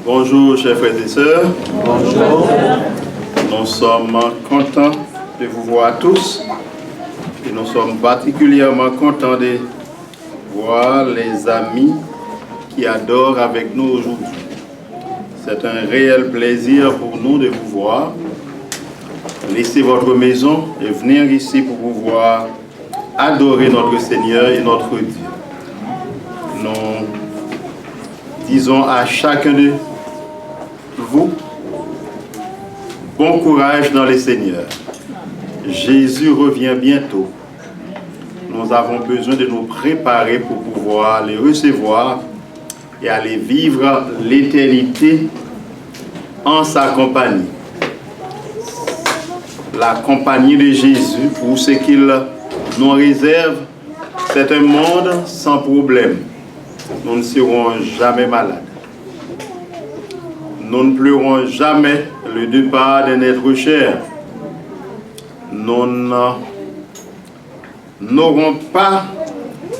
Bonjour chers frères et sœurs. Bonjour. Nous sommes contents de vous voir tous et nous sommes particulièrement contents de voir les amis qui adorent avec nous aujourd'hui. C'est un réel plaisir pour nous de vous voir. Laissez votre maison et venir ici pour pouvoir adorer notre Seigneur et notre Dieu. Nous disons à chacun de vous, bon courage dans le Seigneur. Jésus revient bientôt. Nous avons besoin de nous préparer pour pouvoir les recevoir et aller vivre l'éternité en sa compagnie. La compagnie de Jésus, pour ce qu'il nous réserve, c'est un monde sans problème. Nous ne serons jamais malades. Nous ne pleurons jamais le départ d'un être cher. Nous n'aurons pas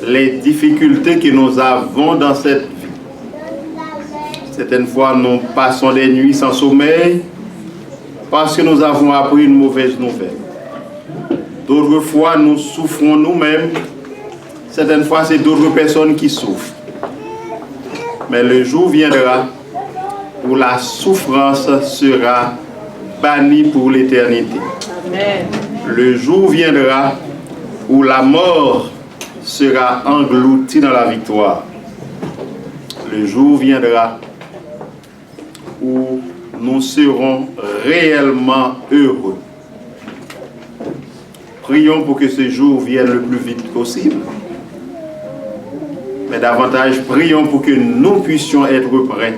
les difficultés que nous avons dans cette vie. Certaines fois, nous passons des nuits sans sommeil parce que nous avons appris une mauvaise nouvelle. D'autres fois, nous souffrons nous-mêmes. Certaines fois, c'est d'autres personnes qui souffrent. Mais le jour viendra où la souffrance sera bannie pour l'éternité. Le jour viendra où la mort sera engloutie dans la victoire. Le jour viendra où nous serons réellement heureux. Prions pour que ce jour vienne le plus vite possible. Mais davantage, prions pour que nous puissions être prêts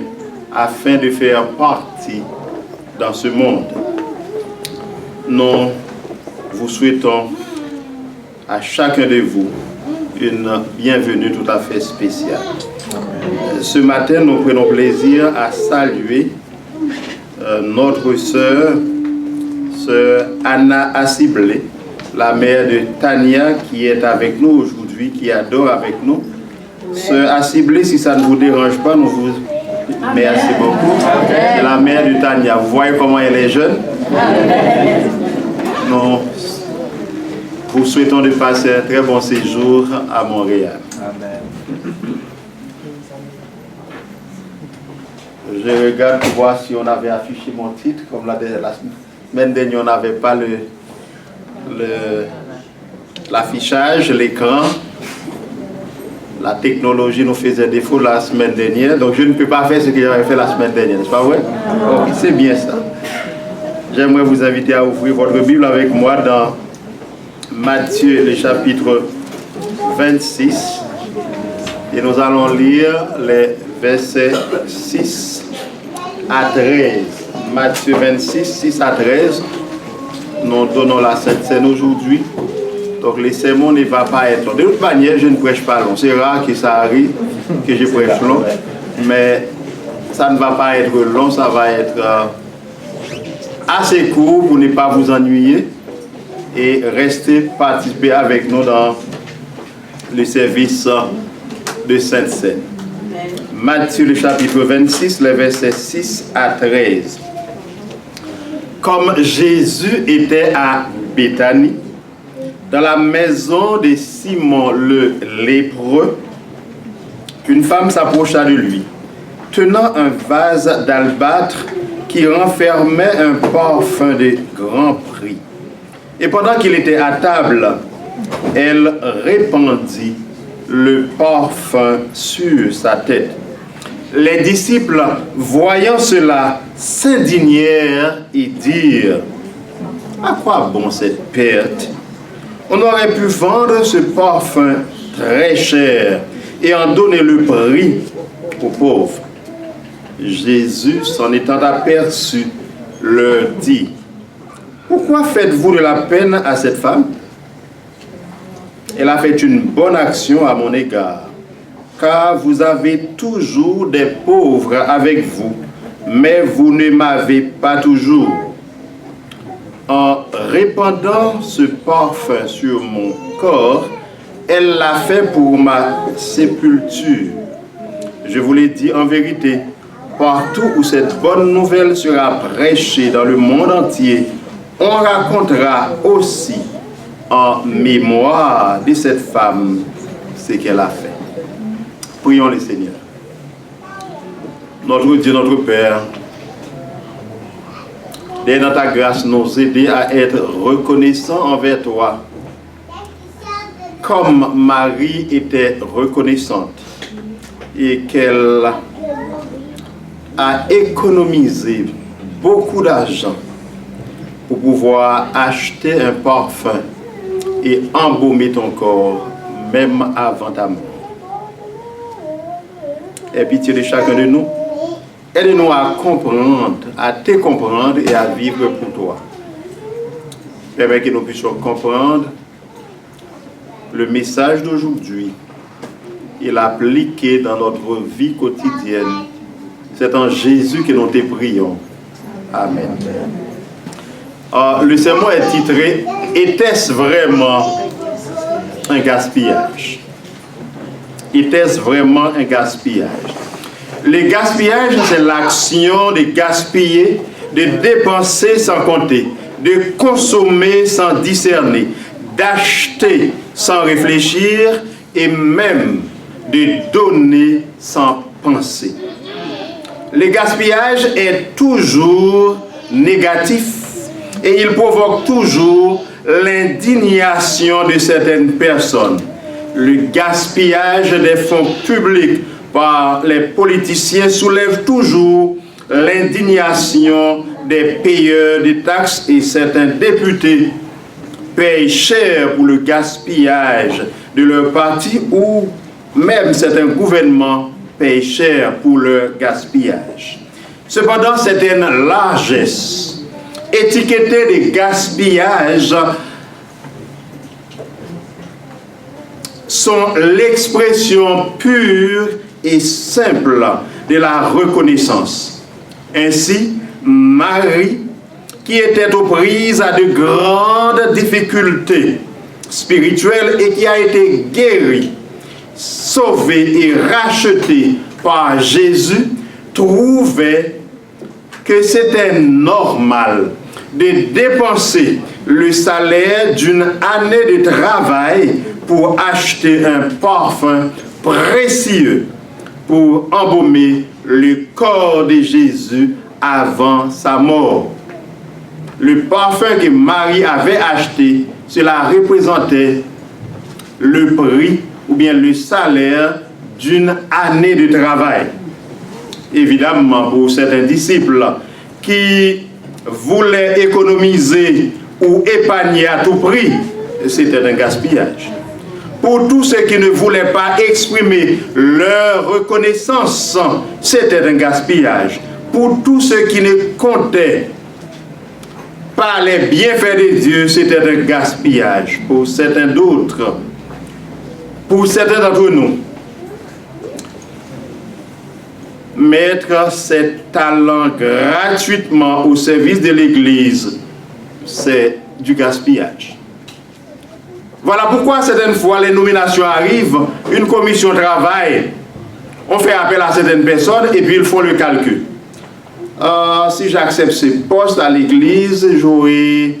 afin de faire partie dans ce monde. Nous vous souhaitons à chacun de vous une bienvenue tout à fait spéciale. Ce matin, nous prenons plaisir à saluer notre sœur Anna Assiblé, la mère de Tania, qui est avec nous aujourd'hui, qui adore avec nous. Sœur Assiblé, si ça ne vous dérange pas, nous vous merci beaucoup. C'est la mère de Tania. Vous voyez comment elle est jeune? Nous vous souhaitons de passer un très bon séjour à Montréal. Je regarde pour voir si on avait affiché mon titre, comme la semaine dernière on n'avait pas l'affichage, l'écran. La technologie nous faisait défaut la semaine dernière, donc je ne peux pas faire ce que j'avais fait la semaine dernière, n'est-ce pas vrai? Okay, c'est bien ça. J'aimerais vous inviter à ouvrir votre Bible avec moi dans Matthieu, le chapitre 26, et nous allons lire les versets 6 à 13. Matthieu 26, 6 à 13. Nous donnons la Sainte Seine aujourd'hui. Donc le sermon ne va pas être long. De toute manière, je ne prêche pas long. C'est rare que ça arrive, que je prêche long. Mais ça ne va pas être long, ça va être assez court pour ne pas vous ennuyer. Et rester participer avec nous dans le service de Sainte Seine. Matthieu, le chapitre 26, les versets 6 à 13. Comme Jésus était à Béthanie, dans la maison de Simon le lépreux, une femme s'approcha de lui, tenant un vase d'albâtre qui renfermait un parfum de grand prix. Et pendant qu'il était à table, elle répandit le parfum sur sa tête. Les disciples, voyant cela, s'indignèrent et dirent: à quoi bon cette perte? On aurait pu vendre ce parfum très cher et en donner le prix aux pauvres. Jésus, s'en étant aperçu, leur dit: pourquoi faites-vous de la peine à cette femme? Elle a fait une bonne action à mon égard, car vous avez toujours des pauvres avec vous, mais vous ne m'avez pas toujours. En répandant ce parfum sur mon corps, elle l'a fait pour ma sépulture. Je vous l'ai dit en vérité, partout où cette bonne nouvelle sera prêchée dans le monde entier, on racontera aussi en mémoire de cette femme ce qu'elle a fait. Prions le Seigneur. Notre Dieu, notre Père, viens dans ta grâce nous aider à être reconnaissants envers toi, comme Marie était reconnaissante et qu'elle a économisé beaucoup d'argent pour pouvoir acheter un parfum et embaumer ton corps, même avant ta mort. Aie pitié de chacun de nous. Aide-nous à comprendre, à te comprendre et à vivre pour toi. Permets que nous puissions comprendre le message d'aujourd'hui et l'appliquer dans notre vie quotidienne. C'est en Jésus que nous te prions. Amen. Le sermon est titré « Était-ce vraiment un gaspillage ?» Était-ce vraiment un gaspillage? Le gaspillage, c'est l'action de gaspiller, de dépenser sans compter, de consommer sans discerner, d'acheter sans réfléchir et même de donner sans penser. Le gaspillage est toujours négatif et il provoque toujours l'indignation de certaines personnes. Le gaspillage des fonds publics par les politiciens soulève toujours l'indignation des payeurs de taxes et certains députés payent cher pour le gaspillage de leur parti ou même certains gouvernements payent cher pour leur gaspillage. Cependant, certaines largesses étiquetées de gaspillage sont l'expression pure et simple de la reconnaissance. Ainsi, Marie, qui était aux prises à de grandes difficultés spirituelles et qui a été guérie, sauvée et rachetée par Jésus, trouvait que c'était normal de dépenser le salaire d'une année de travail pour acheter un parfum précieux pour embaumer le corps de Jésus avant sa mort. Le parfum que Marie avait acheté, cela représentait le prix ou bien le salaire d'une année de travail. Évidemment, pour certains disciples qui voulaient économiser ou épargner à tout prix, c'était un gaspillage. Pour tous ceux qui ne voulaient pas exprimer leur reconnaissance, c'était un gaspillage. Pour tous ceux qui ne comptaient pas les bienfaits de Dieu, c'était un gaspillage. Pour certains d'autres, pour certains d'entre nous, mettre ses talents gratuitement au service de l'Église, c'est du gaspillage. Voilà pourquoi certaines fois les nominations arrivent, une commission travaille, on fait appel à certaines personnes et puis ils font le calcul. Si j'accepte ce poste à l'église, j'aurai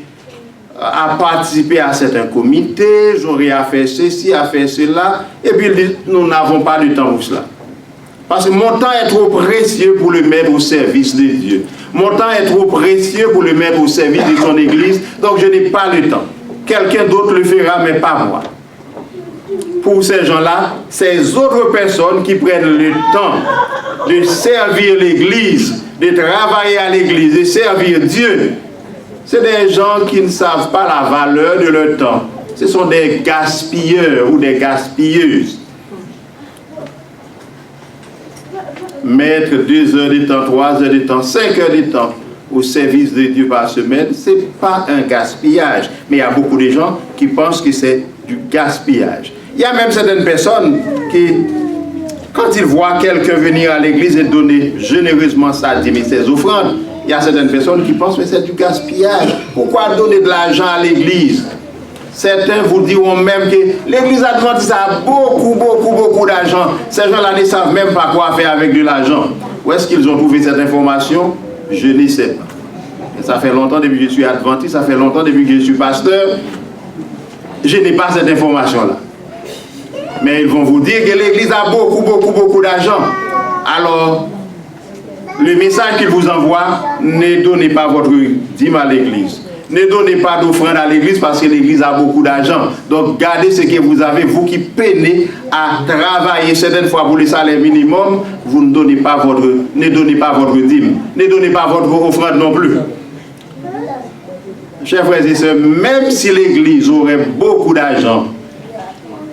à participer à certains comités, j'aurai à faire ceci, à faire cela, et puis nous n'avons pas de temps pour cela. Parce que mon temps est trop précieux pour le mettre au service de Dieu. Mon temps est trop précieux pour le mettre au service de son église, donc je n'ai pas le temps. Quelqu'un d'autre le fera, mais pas moi. Pour ces gens-là, ces autres personnes qui prennent le temps de servir l'église, de travailler à l'église, de servir Dieu, c'est des gens qui ne savent pas la valeur de leur temps. Ce sont des gaspilleurs ou des gaspilleuses. Mettre 2 heures de temps, 3 heures de temps, 5 heures de temps au service de Dieu par semaine, ce n'est pas un gaspillage. Mais il y a beaucoup de gens qui pensent que c'est du gaspillage. Il y a même certaines personnes qui, Quand il voit quelqu'un venir à l'église et donner généreusement sa dîme et ses offrandes, il y a certaines personnes qui pensent que c'est du gaspillage. Pourquoi donner de l'argent à l'église? Certains vous diront même que l'église adventiste a beaucoup d'argent. Ces gens-là ne savent même pas quoi faire avec de l'argent. Où est-ce qu'ils ont trouvé cette information? Je ne sais pas. Et ça fait longtemps depuis que je suis adventiste, ça fait longtemps depuis que je suis pasteur. Je n'ai pas cette information-là. Mais ils vont vous dire que l'église a beaucoup d'argent. Alors, le message qu'ils vous envoient, ne donnez pas votre dîme à l'église. Ne donnez pas d'offrande à l'église parce que l'église a beaucoup d'argent. Donc, gardez ce que vous avez, vous qui peinez à travailler certaines fois pour le salaire minimum, vous ne donnez pas votre dîme. Ne donnez pas votre offrande non plus. Chers frères et sœurs, même si l'église aurait beaucoup d'argent,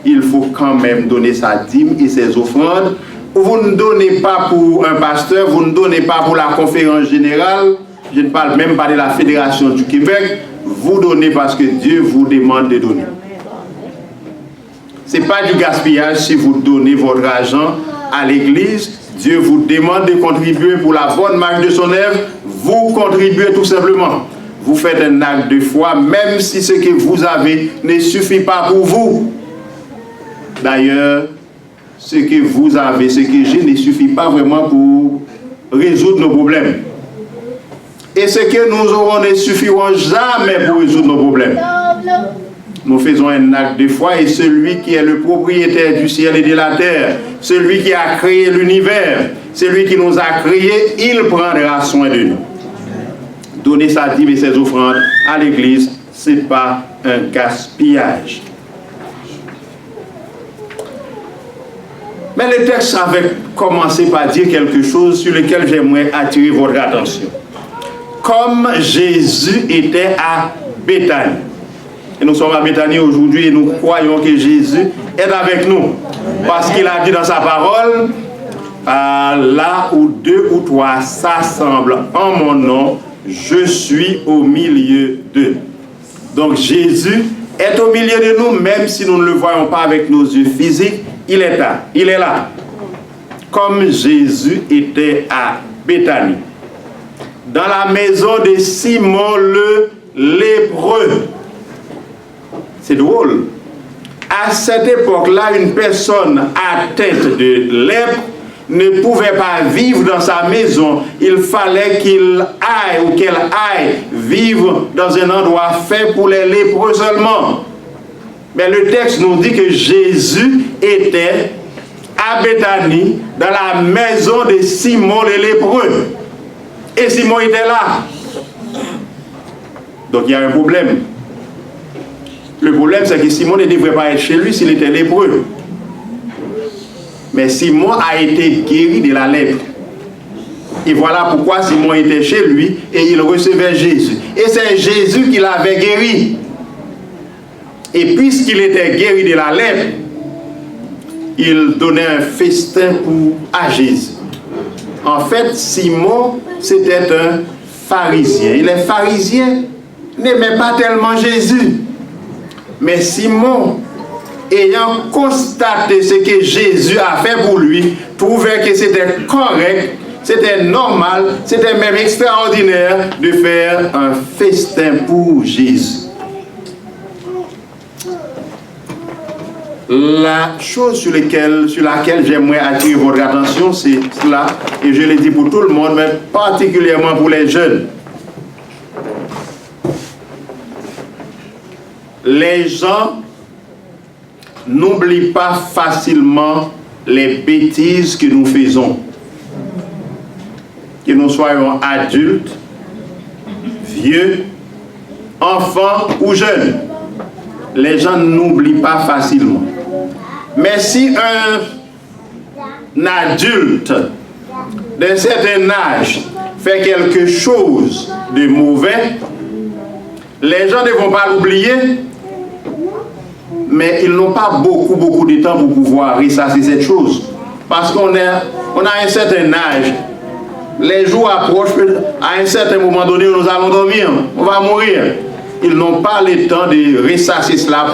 il faut quand même donner sa dîme et ses offrandes. Vous ne donnez pas pour un pasteur, vous ne donnez pas pour la conférence générale, je ne parle même pas de la Fédération du Québec, vous donnez parce que Dieu vous demande de donner. Ce n'est pas du gaspillage si vous donnez votre argent à l'église, Dieu vous demande de contribuer pour la bonne marche de son œuvre, vous contribuez tout simplement. Vous faites un acte de foi, même si ce que vous avez ne suffit pas pour vous. D'ailleurs, ce que vous avez, ce que j'ai, ne suffit pas vraiment pour résoudre nos problèmes. Et ce que nous aurons ne suffiront jamais pour résoudre nos problèmes. Nous faisons un acte de foi et celui qui est le propriétaire du ciel et de la terre, celui qui a créé l'univers, celui qui nous a créés, il prendra soin de nous. Donner sa dîme et ses offrandes à l'église, ce n'est pas un gaspillage. Mais le texte avait commencé par dire quelque chose sur lequel j'aimerais attirer votre attention. Comme Jésus était à Béthanie. Et nous sommes à Béthanie aujourd'hui et nous croyons que Jésus est avec nous. Parce qu'il a dit dans sa parole, là où 2 ou 3 s'assemblent en mon nom, je suis au milieu d'eux. Donc Jésus est au milieu de nous, même si nous ne le voyons pas avec nos yeux physiques. Il est là. Comme Jésus était à Béthanie, dans la maison de Simon le lépreux. C'est drôle. À cette époque-là, une personne atteinte de lèpre ne pouvait pas vivre dans sa maison. Il fallait qu'il aille ou qu'elle aille vivre dans un endroit fait pour les lépreux seulement. Mais le texte nous dit que Jésus était à Béthanie, dans la maison de Simon le lépreux. Et Simon était là. Donc il y a un problème. Le problème, c'est que Simon ne devrait pas être chez lui s'il était lépreux. Mais Simon a été guéri de la lèpre. Et voilà pourquoi Simon était chez lui et il recevait Jésus. Et c'est Jésus qui l'avait guéri. Et puisqu'il était guéri de la lèpre, il donnait un festin à Jésus. En fait, Simon, c'était un pharisien. Et les pharisiens n'aimaient pas tellement Jésus. Mais Simon, ayant constaté ce que Jésus a fait pour lui, trouvait que c'était correct, c'était normal, c'était même extraordinaire de faire un festin pour Jésus. La chose sur laquelle j'aimerais attirer votre attention, c'est cela, et je le dis pour tout le monde, mais particulièrement pour les jeunes. Les gens n'oublient pas facilement les bêtises que nous faisons. Que nous soyons adultes, vieux, enfants ou jeunes. Les gens n'oublient pas facilement. Mais si un adulte d'un certain âge fait quelque chose de mauvais, les gens ne vont pas l'oublier, mais ils n'ont pas beaucoup de temps pour pouvoir ressasser cette chose. Parce qu'on a un certain âge, les jours approchent, à un certain moment donné, nous allons dormir, on va mourir. Ils n'ont pas le temps de ressasser cela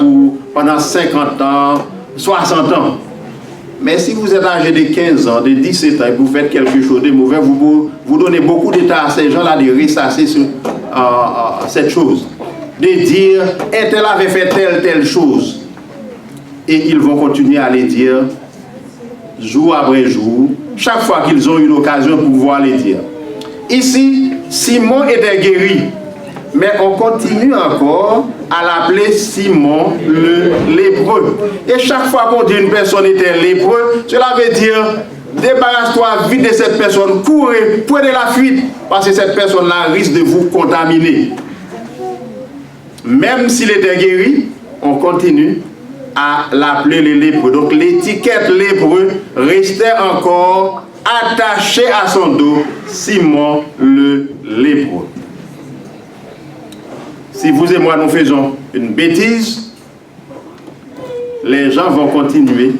pendant 50 ans, 60 ans. Mais si vous êtes âgé de 15 ans, de 17 ans, et vous faites quelque chose de mauvais, vous donnez beaucoup d'état à ces gens-là de ressasser sur cette chose. De dire, et tel avait fait telle chose. Et ils vont continuer à les dire jour après jour, chaque fois qu'ils ont une occasion pour pouvoir les dire. Ici, Simon était guéri, mais on continue encore à l'appeler Simon le lépreux. Et chaque fois qu'on dit une personne était lépreux, cela veut dire débarrasse-toi vite de cette personne, courez, prenez la fuite, parce que cette personne-là risque de vous contaminer. Même s'il était guéri, on continue à l'appeler le lépreux. Donc l'étiquette lépreux restait encore attachée à son dos, Simon le lépreux. Si vous et moi nous faisons une bêtise, les gens vont continuer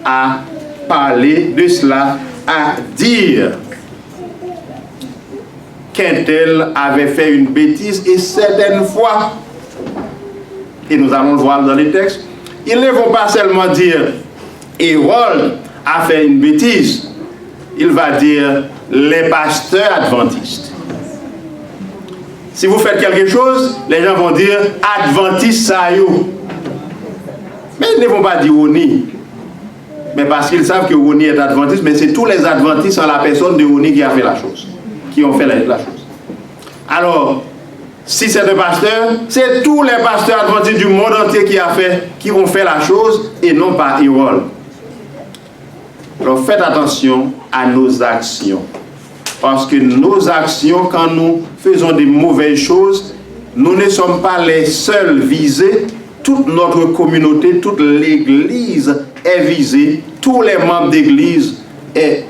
à parler de cela, à dire qu'un tel avait fait une bêtise, et certaines fois, et nous allons le voir dans les textes, ils ne vont pas seulement dire Hérode a fait une bêtise, il va dire les pasteurs adventistes. Si vous faites quelque chose, les gens vont dire adventiste ça yo. Mais ils ne vont pas dire Oni. Mais parce qu'ils savent que Oni est adventiste, mais c'est tous les adventistes en la personne de Oni qui a fait la chose, qui ont fait la chose. Alors, si c'est un pasteur, c'est tous les pasteurs adventistes du monde entier qui ont fait la chose et non pas Hérode. Alors faites attention à nos actions. Parce que nos actions, quand nous faisons des mauvaises choses, nous ne sommes pas les seuls visés. Toute notre communauté, toute l'Église est visée. Tous les membres d'Église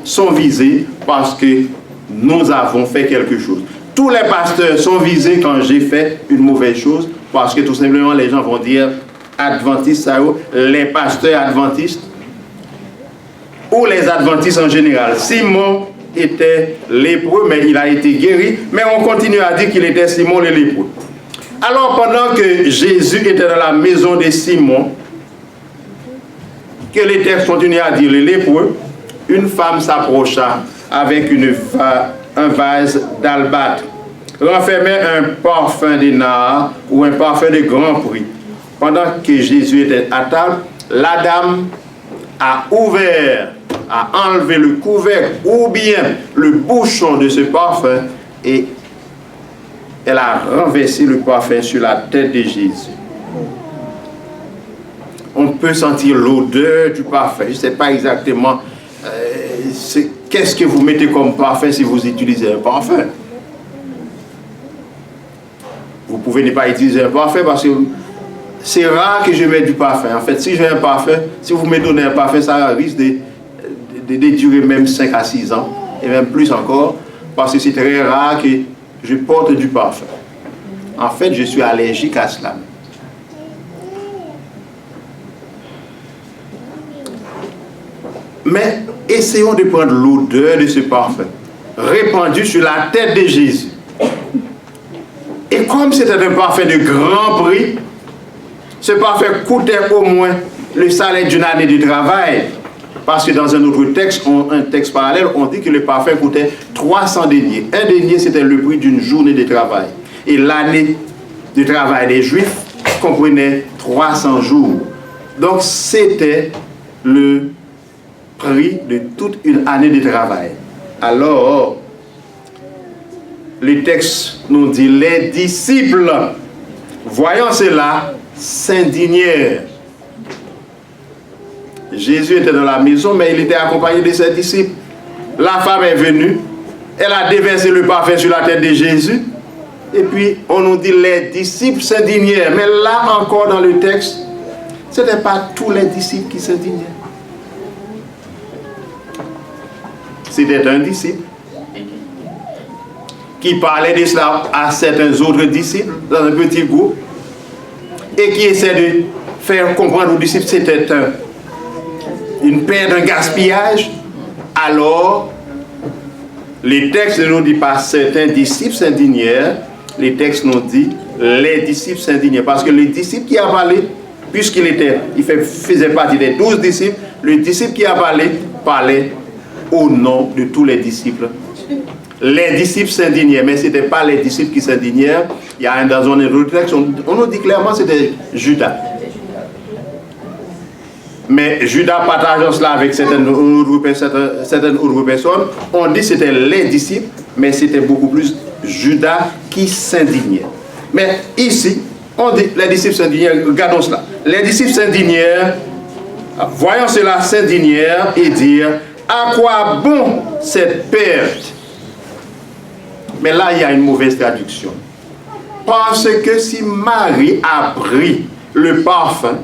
sont visés parce que nous avons fait quelque chose. Tous les pasteurs sont visés quand j'ai fait une mauvaise chose parce que tout simplement les gens vont dire adventistes, les pasteurs adventistes ou les adventistes en général. Simon était lépreux, mais il a été guéri, mais on continue à dire qu'il était Simon le lépreux. Alors pendant que Jésus était dans la maison de Simon, que les textes continuent à dire le lépreux, une femme s'approcha avec un vase d'albâtre, renfermait un parfum de nard ou un parfum de grand prix. Pendant que Jésus était à table, la dame a enlevé le couvercle ou bien le bouchon de ce parfum et elle a renversé le parfum sur la tête de Jésus. On peut sentir l'odeur du parfum. Je ne sais pas exactement qu'est-ce que vous mettez comme parfum si vous utilisez un parfum. Vous pouvez ne pas utiliser un parfum parce que c'est rare que je mette du parfum. En fait, si j'ai un parfum, si vous me donnez un parfum, ça risque de durer même 5 à 6 ans, et même plus encore, parce que c'est très rare que je porte du parfum. En fait, je suis allergique à cela. Mais essayons de prendre l'odeur de ce parfum, répandu sur la tête de Jésus. Et comme c'était un parfum de grand prix, ce parfum coûtait au moins le salaire d'une année de travail. Parce que dans un autre texte, un texte parallèle, on dit que le parfum coûtait 300 deniers. Un denier, c'était le prix d'une journée de travail. Et l'année de travail des Juifs comprenait 300 jours. Donc, c'était le prix de toute une année de travail. Alors, le texte nous dit, les disciples, voyant cela, s'indignèrent. Jésus était dans la maison, mais il était accompagné de ses disciples. La femme est venue, elle a déversé le parfum sur la tête de Jésus, et puis on nous dit les disciples s'indignèrent. Mais là encore dans le texte, ce n'était pas tous les disciples qui s'indignaient. C'était un disciple qui parlait de cela à certains autres disciples dans un petit groupe et qui essaie de faire comprendre aux disciples que c'était une perte, un gaspillage. Alors, les textes ne nous disent pas certains disciples s'indignèrent, les textes nous disent les disciples s'indignèrent. Parce que les disciples qui a parlé, faisait partie des 12 disciples, le disciple qui a parlé, parlait au nom de tous les disciples. Les disciples s'indignèrent, mais ce n'étaient pas les disciples qui s'indignèrent. Il y a dans un autre texte, on nous dit clairement que c'était Judas. Mais Judas partageant cela avec certaines autres personnes, on dit que c'était les disciples, mais c'était beaucoup plus Judas qui s'indignait. Mais ici, on dit les disciples s'indignèrent, regardons cela. Les disciples s'indignèrent, voyant cela s'indignèrent et dirent, à quoi bon cette perte? Mais là, il y a une mauvaise traduction. Parce que si Marie a pris le parfum,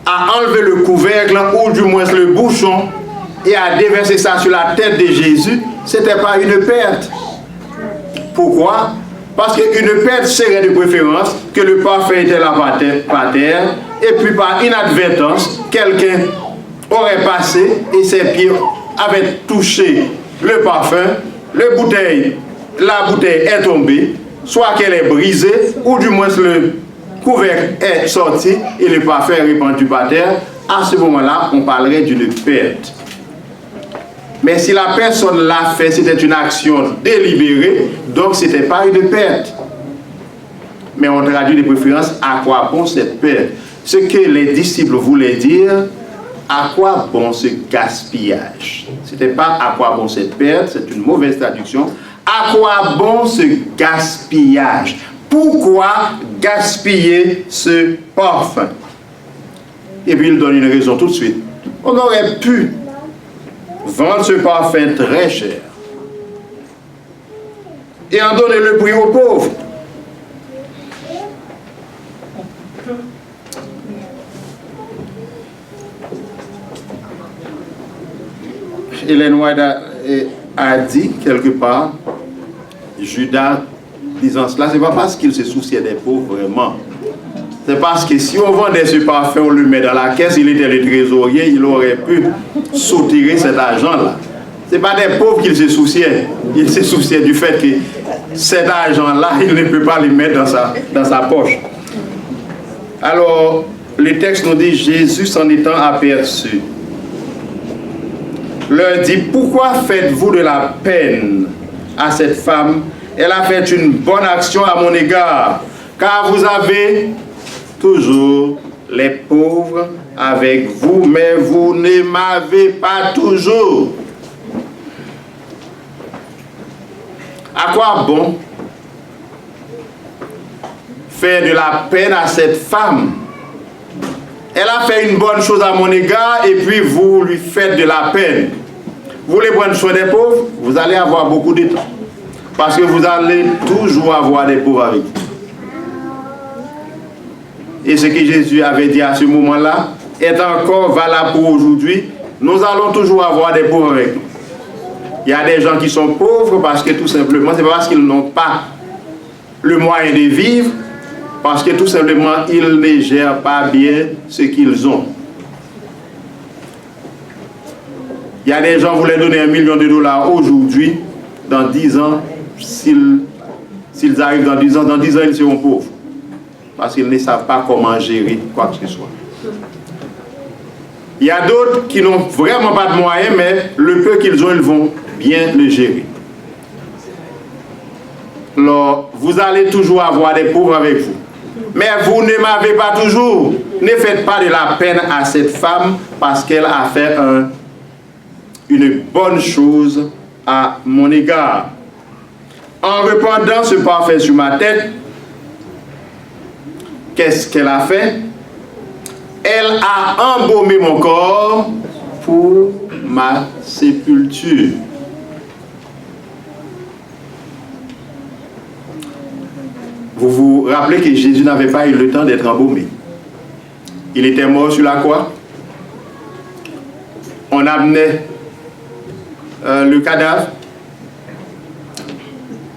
a enlevé le couvercle, ou du moins le bouchon, et a déversé ça sur la tête de Jésus, ce n'était pas une perte. Pourquoi? Parce qu'une perte serait de préférence que le parfum était là par terre, et puis par inadvertance, quelqu'un aurait passé et ses pieds avaient touché le parfum, la bouteille est tombée, soit qu'elle est brisée, ou du moins le couvercle est sorti et le parfum est répandu par terre. À ce moment-là, on parlerait d'une perte. Mais si la personne l'a fait, c'était une action délibérée, donc ce n'était pas une perte. Mais on traduit de préférence à quoi bon cette perte. Ce que les disciples voulaient dire, à quoi bon ce gaspillage? Ce n'était pas à quoi bon cette perte, c'est une mauvaise traduction. À quoi bon ce gaspillage? Pourquoi gaspiller ce parfum? Et puis il donne une raison tout de suite. On aurait pu vendre ce parfum très cher et en donner le prix aux pauvres. Ellen White a dit quelque part, Judas disant cela, c'est pas parce qu'il se souciait des pauvres vraiment. C'est parce que si on vendait ce parfum, on le met dans la caisse, il était le trésorier, il aurait pu soutirer cet argent-là. Ce n'est pas des pauvres qu'il se souciait. Il se souciait du fait que cet argent-là, il ne peut pas le mettre dans sa poche. Alors, le texte nous dit, Jésus s'en étant aperçu, leur dit, pourquoi faites-vous de la peine à cette femme? Elle a fait une bonne action à mon égard, car vous avez toujours les pauvres avec vous, mais vous ne m'avez pas toujours. À quoi bon faire de la peine à cette femme? Elle a fait une bonne chose à mon égard et puis vous lui faites de la peine. Vous voulez prendre soin des pauvres, vous allez avoir beaucoup de temps. Parce que vous allez toujours avoir des pauvres avec vous. Et ce que Jésus avait dit à ce moment-là est encore valable pour aujourd'hui. Nous allons toujours avoir des pauvres avec nous. Il y a des gens qui sont pauvres parce que tout simplement, c'est pas parce qu'ils n'ont pas le moyen de vivre, parce que tout simplement, ils ne gèrent pas bien ce qu'ils ont. Il y a des gens qui voulaient donner $1 million aujourd'hui, dans 10 ans, s'ils arrivent dans 10 ans, ils seront pauvres. Parce qu'ils ne savent pas comment gérer quoi que ce soit. Il y a d'autres qui n'ont vraiment pas de moyens, mais le peu qu'ils ont, ils vont bien le gérer. Alors, vous allez toujours avoir des pauvres avec vous. Mais vous ne m'avez pas toujours. Ne faites pas de la peine à cette femme parce qu'elle a fait une bonne chose à mon égard. En répandant ce parfum sur ma tête, qu'est-ce qu'elle a fait? Elle a embaumé mon corps pour ma sépulture. Vous vous rappelez que Jésus n'avait pas eu le temps d'être embaumé. Il était mort sur la croix. On amenait le cadavre.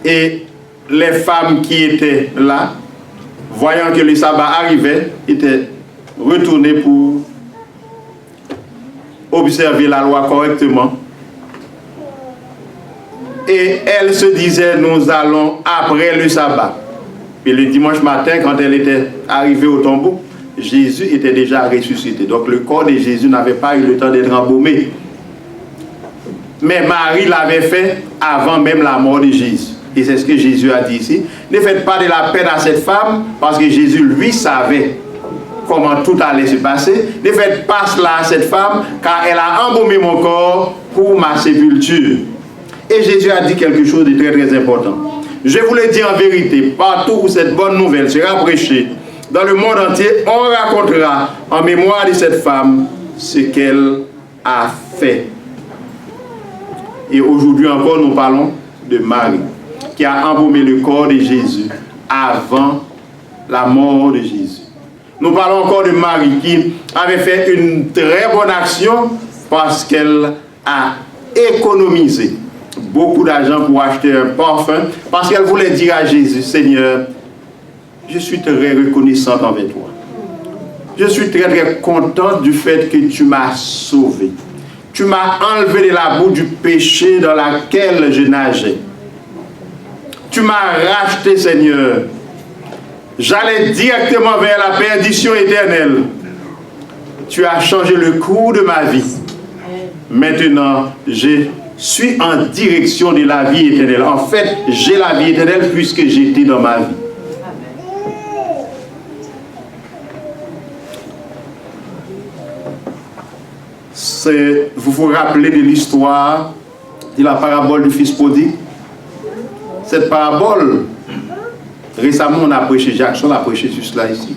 Et les femmes qui étaient là, voyant que le sabbat arrivait, étaient retournées pour observer la loi correctement. Et elles se disaient, nous allons après le sabbat. Et le dimanche matin, quand elle était arrivée au tombeau, Jésus était déjà ressuscité. Donc le corps de Jésus n'avait pas eu le temps d'être embaumé. Mais Marie l'avait fait avant même la mort de Jésus. Et c'est ce que Jésus a dit ici. Ne faites pas de la peine à cette femme, parce que Jésus, lui, savait comment tout allait se passer. Ne faites pas cela à cette femme, car elle a embaumé mon corps pour ma sépulture. Et Jésus a dit quelque chose de très très important. Je vous le dis en vérité, partout où cette bonne nouvelle sera prêchée, dans le monde entier, on racontera en mémoire de cette femme ce qu'elle a fait. Et aujourd'hui encore, nous parlons de Marie, qui a embaumé le corps de Jésus avant la mort de Jésus. Nous parlons encore de Marie, qui avait fait une très bonne action parce qu'elle a économisé beaucoup d'argent pour acheter un parfum, parce qu'elle voulait dire à Jésus, Seigneur, je suis très reconnaissante envers toi. Je suis très très contente du fait que tu m'as sauvé. Tu m'as enlevé de la boue du péché dans laquelle je nageais. Tu m'as racheté, Seigneur. J'allais directement vers la perdition éternelle. Tu as changé le cours de ma vie. Maintenant, je suis en direction de la vie éternelle. En fait, j'ai la vie éternelle puisque j'étais dans ma vie. Vous vous rappelez de l'histoire de la parabole du fils prodigue? Cette parabole, récemment on a prêché, Jackson a prêché sur cela ici.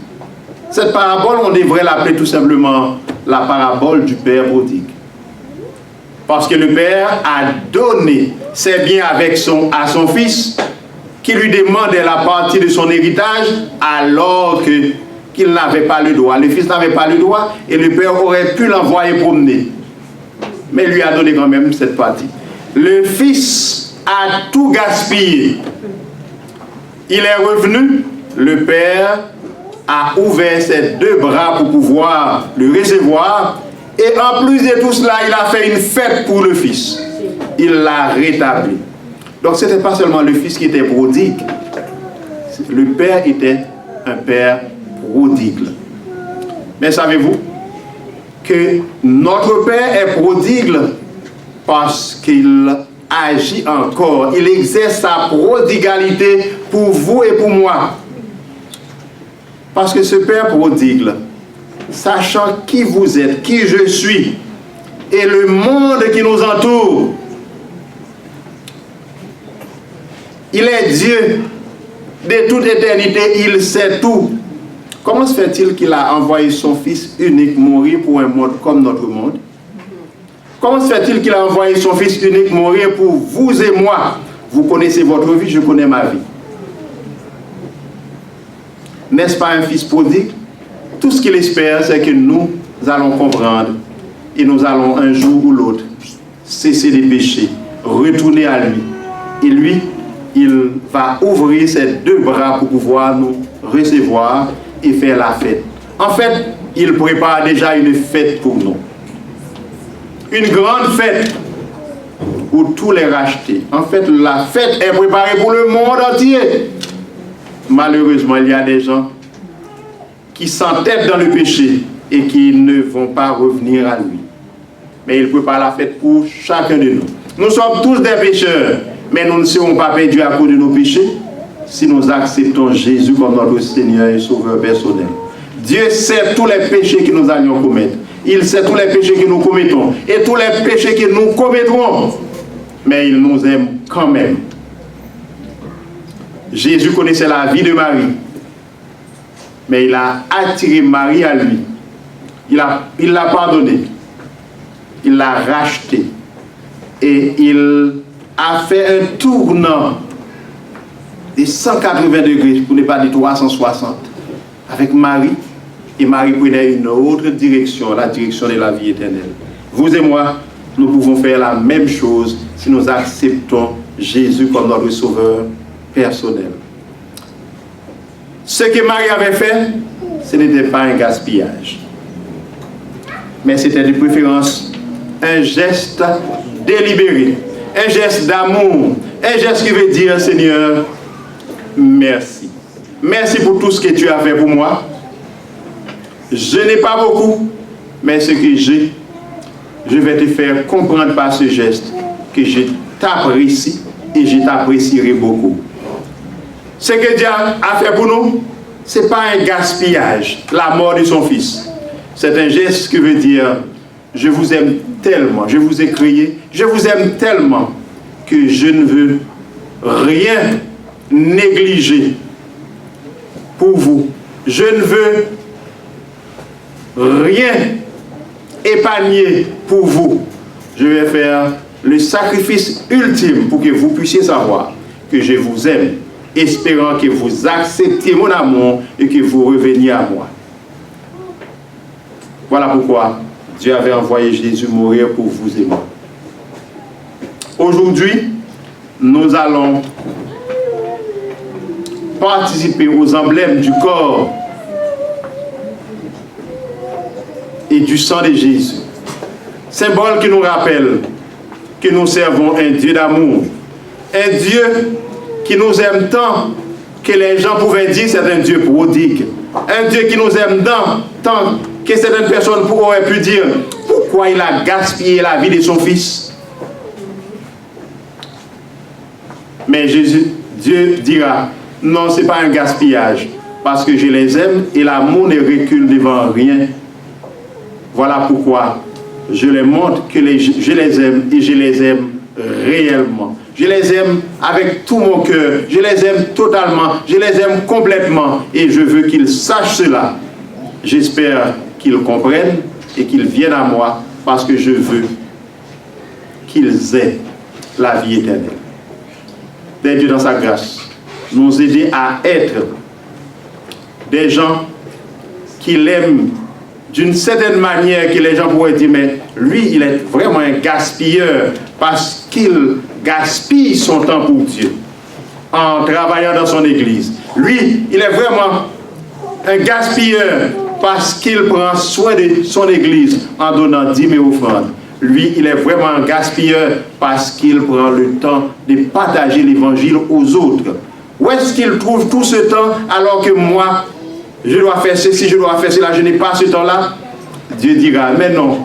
Cette parabole, on devrait l'appeler tout simplement la parabole du père prodigue. Parce que le père a donné ses biens à son fils, qui lui demandait la partie de son héritage, alors qu'il n'avait pas le droit. Le fils n'avait pas le droit et le père aurait pu l'envoyer promener. Mais il lui a donné quand même cette partie. Le fils a tout gaspillé. Il est revenu, le père a ouvert ses deux bras pour pouvoir le recevoir. Et en plus de tout cela, il a fait une fête pour le fils. Il l'a rétabli. Donc ce n'était pas seulement le fils qui était prodigue. Le père était un père prodigue. Mais savez-vous que notre Père est prodigue parce qu'il agit encore. Il exerce sa prodigalité pour vous et pour moi. Parce que ce Père prodigue, sachant qui vous êtes, qui je suis, et le monde qui nous entoure, il est Dieu de toute éternité, il sait tout. Comment se fait-il qu'il a envoyé son Fils unique mourir pour un monde comme notre monde? Comment se fait-il qu'il a envoyé son Fils unique mourir pour vous et moi? Vous connaissez votre vie, je connais ma vie. N'est-ce pas un fils prodigue? Tout ce qu'il espère, c'est que nous allons comprendre et nous allons un jour ou l'autre cesser les péchés, retourner à lui. Et lui, il va ouvrir ses deux bras pour pouvoir nous recevoir et faire la fête. En fait, il prépare déjà une fête pour nous. Une grande fête pour tous les rachetés. En fait, la fête est préparée pour le monde entier. Malheureusement, il y a des gens qui s'entêtent dans le péché et qui ne vont pas revenir à lui. Mais il prépare la fête pour chacun de nous. Nous sommes tous des pécheurs, mais nous ne serons pas perdus à cause de nos péchés si nous acceptons Jésus comme notre Seigneur et Sauveur personnel. Dieu sait tous les péchés que nous allions commettre. Il sait tous les péchés que nous commettons et tous les péchés que nous commettrons. Mais il nous aime quand même. Jésus connaissait la vie de Marie. Mais il a attiré Marie à lui. Il l'a pardonné. Il l'a racheté. Et il a fait un tournant de 180 degrés, pour ne pas dire 360, avec Marie. Et Marie prenait une autre direction, la direction de la vie éternelle. Vous et moi, nous pouvons faire la même chose si nous acceptons Jésus comme notre sauveur personnel. Ce que Marie avait fait, ce n'était pas un gaspillage. Mais c'était de préférence un geste délibéré, un geste d'amour, un geste qui veut dire, Seigneur, merci. Merci pour tout ce que tu as fait pour moi. je n'ai pas beaucoup, mais ce que j'ai, je vais te faire comprendre par ce geste que je t'apprécie et je t'apprécierai beaucoup. Ce que Dieu a fait pour nous, ce n'est pas un gaspillage, la mort de son fils. C'est un geste qui veut dire, je vous aime tellement, je vous ai créé, je vous aime tellement que je ne veux rien négliger pour vous. Je ne veux rien épargner pour vous. Je vais faire le sacrifice ultime pour que vous puissiez savoir que je vous aime, espérant que vous acceptiez mon amour et que vous reveniez à moi. Voilà pourquoi Dieu avait envoyé Jésus mourir pour vous et moi. Aujourd'hui, nous allons participer aux emblèmes du corps et du sang de Jésus. Symbole qui nous rappelle que nous servons un Dieu d'amour. Un Dieu qui nous aime tant que les gens pouvaient dire c'est un Dieu prodigue. Un Dieu qui nous aime tant que certaines personnes pourraient pu dire pourquoi il a gaspillé la vie de son fils. Mais Dieu dira, non, ce n'est pas un gaspillage, parce que je les aime et l'amour ne recule devant rien. Voilà pourquoi je les montre que je les aime et je les aime réellement. Je les aime avec tout mon cœur, je les aime totalement, je les aime complètement et je veux qu'ils sachent cela. J'espère qu'ils comprennent et qu'ils viennent à moi parce que je veux qu'ils aient la vie éternelle. Père Dieu dans sa grâce, nous aider à être des gens qui l'aiment d'une certaine manière que les gens pourraient dire, mais lui, il est vraiment un gaspilleur parce qu'il gaspille son temps pour Dieu en travaillant dans son église. Lui, il est vraiment un gaspilleur parce qu'il prend soin de son église en donnant 10 000 offrandes. Lui, il est vraiment un gaspilleur parce qu'il prend le temps de partager l'évangile aux autres. Où est-ce qu'il trouve tout ce temps alors que moi, je dois faire ceci, je dois faire cela, je n'ai pas ce temps-là? Dieu dira, mais non,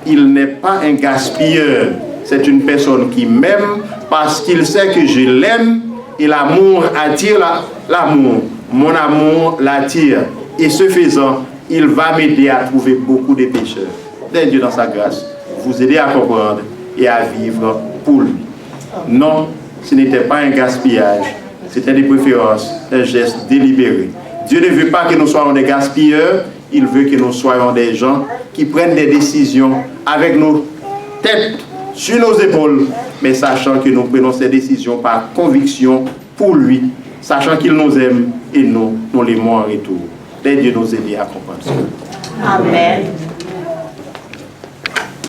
il n'est pas un gaspilleur. C'est une personne qui m'aime parce qu'il sait que je l'aime et l'amour attire l'amour. Mon amour l'attire. Et ce faisant, il va m'aider à trouver beaucoup de pécheurs. Dieu dans sa grâce, vous aider à comprendre et à vivre pour lui. Non, ce n'était pas un gaspillage. C'était des préférences, un geste délibéré. Dieu ne veut pas que nous soyons des gaspilleurs, il veut que nous soyons des gens qui prennent des décisions avec nos têtes sur nos épaules, mais sachant que nous prenons ces décisions par conviction pour lui, sachant qu'il nous aime et nous l'aimons en retour. Dieu nous aider à comprendre ça. Amen.